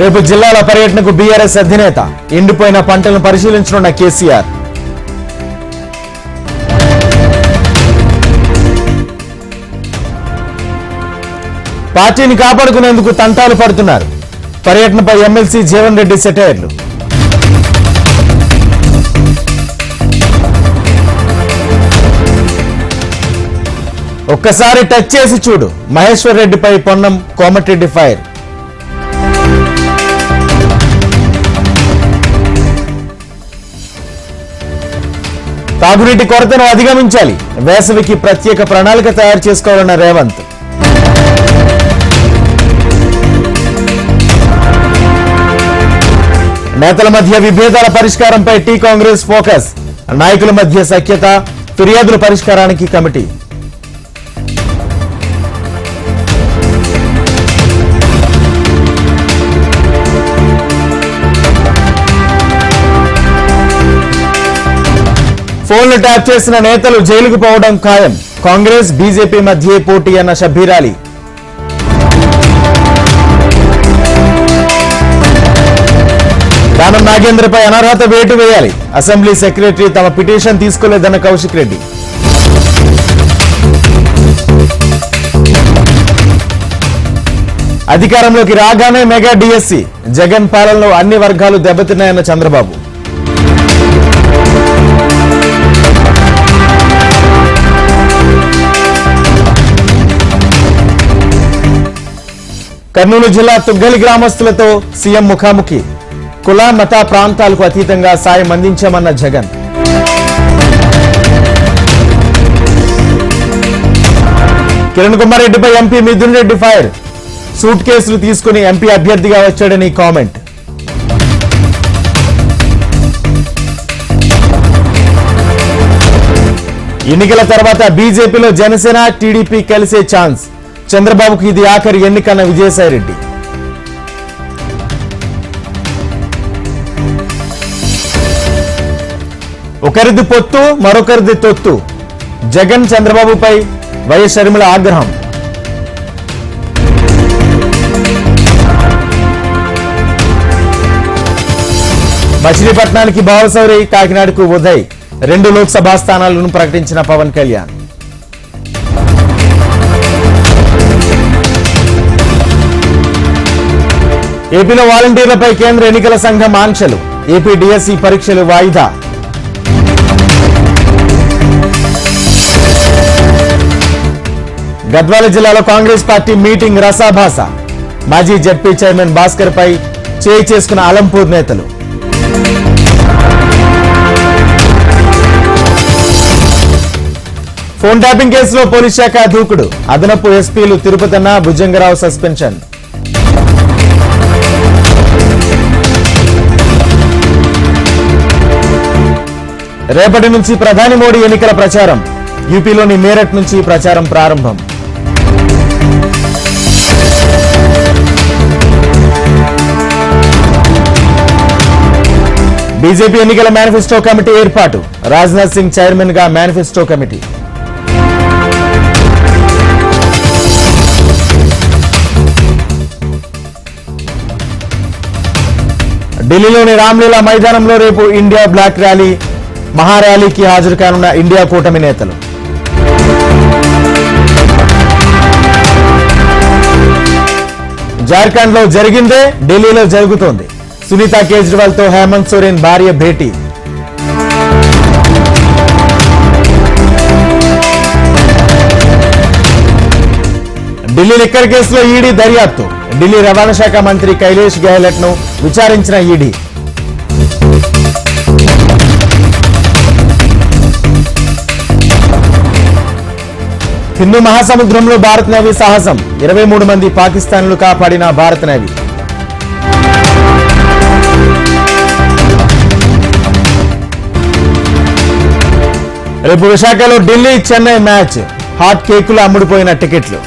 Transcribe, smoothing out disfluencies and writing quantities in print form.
రేపు జిల్లాల పర్యటనకు బీఆర్ఎస్ అధినేత. ఎండిపోయిన పంటలను పరిశీలించనున్న కేసీఆర్. పార్టీని కాపాడుకునేందుకు తంటాలు పడుతున్నారు. పర్యటనపై ఎమ్మెల్సీ జీవన్ రెడ్డి సెటైర్లు. ఒక్కసారి టచ్ చేసి చూడు, మహేశ్వర్ రెడ్డిపై పొన్నం కోమటిరెడ్డి ఫైర్. తాగునీటి కొరతను అధిగమించాలి. వేసవికి ప్రత్యేక ప్రణాళిక తయారు చేసుకోవాలన్న రేవంత్. నేతల మధ్య విభేదాల పరిష్కారంపై టీ కాంగ్రెస్ ఫోకస్. నాయకుల మధ్య సఖ్యత, ఫిర్యాదుల పరిష్కారానికి కమిటీ. ఫోన్లు ట్యాప్ చేసిన నేతలు జైలుకు పోవడం ఖాయం. కాంగ్రెస్ బీజేపీ మధ్య పోటీ అన్న షబ్బీర్ అలీ. దానం నాగేంద్రపై అనర్హత వేటు వేయాలి. అసెంబ్లీ సెక్రటరీ తమ పిటిషన్ తీసుకోలేదన్న కౌశిక్ రెడ్డి. అధికారంలోకి రాగానే మెగా డిఎస్సి. జగన్ పాలనలో అన్ని వర్గాలు దెబ్బతిన్నాయన్న చంద్రబాబు. కర్నూలు జిల్లా తుగ్గలి గ్రామస్తులతో సీఎం ముఖాముఖి. కుల మత ప్రాంతాలకు అతీతంగా సాయం అందించామన్న జగన్. కిరణ్ కుమార్ రెడ్డిపై MP Mithun Reddy fire. Suit కేసులు తీసుకుని ఎంపీ అభ్యర్థిగా వచ్చాడని కామెంట్. ఎన్నికల తర్వాత బీజేపీలో జనసేన టీడీపీ కలిసే ఛాన్స్. చంద్రబాబుకు ఇది ఆఖరి ఎన్నికన్న విజయసాయిరెడ్డి. ఒకరిది పొత్తు, మరొకరిది తొత్తు. జగన్ చంద్రబాబుపై వైఎస్ షర్మిల ఆగ్రహం. మచిలీపట్నానికి బావసౌరి, కాకినాడకు ఉదయ్. 2 లోక్సభ స్థానాలను ప్రకటించిన పవన్ కళ్యాణ్. ఏపీలో వాలంటీర్లపై కేంద్ర ఎన్నికల సంఘం ఆంక్షలు. ఏపీ డిఎస్సి పరీక్షలు వాయిదా. గద్వాల జిల్లాలో కాంగ్రెస్ పార్టీ మీటింగ్ రసాభాస. మాజీ జడ్పీ చైర్మన్ భాస్కర్ పై చేయి చేసుకున్న అలంపూర్ నేతలు. ఫోన్ ట్యాపింగ్ కేసులో పోలీస్ శాఖ దూకుడు. అదనపు ఎస్పీలు తిరుపతన్న, భుజంగరావు సస్పెన్షన్. రేపటి నుంచి ప్రధాని మోడీ ఎన్నికల ప్రచారం. యూపీలోని మేరట్ నుంచి ప్రచారం ప్రారంభం. బీజేపీ ఎన్నికల మేనిఫెస్టో కమిటీ ఏర్పాటు. రాజ్నాథ్ సింగ్ చైర్మన్ గా మేనిఫెస్టో కమిటీ. ఢిల్లీలోని రామ్లీలా మైదానంలో రేపు ఇండియా బ్లాక్ ర్యాలీ. మహార్యాలీకి హాజరు కానున్న ఇండియా కూటమి నేతలు. జార్ఖండ్ లో జరిగిందే ఢిల్లీలో జరుగుతోంది. సునీత కేజ్రీవాల్ తో హేమంత్ సోరెన్ భార్య భేటీ. ఢిల్లీ లిక్కర్ కేసులో ఈడీ దర్యాప్తు. ఢిల్లీ రవాణా శాఖ మంత్రి కైలేష్ గెహ్లట్ ను విచారించిన ఈడీ. హిందూ మహాసముద్రంలో భారత్ నేవీ సాహసం. 23 మంది పాకిస్తాన్లు కాపాడిన భారత నేవీ. రేపు విశాఖలో ఢిల్లీ చెన్నై మ్యాచ్. హాట్ కేకులు అమ్ముడుపోయిన టికెట్లు.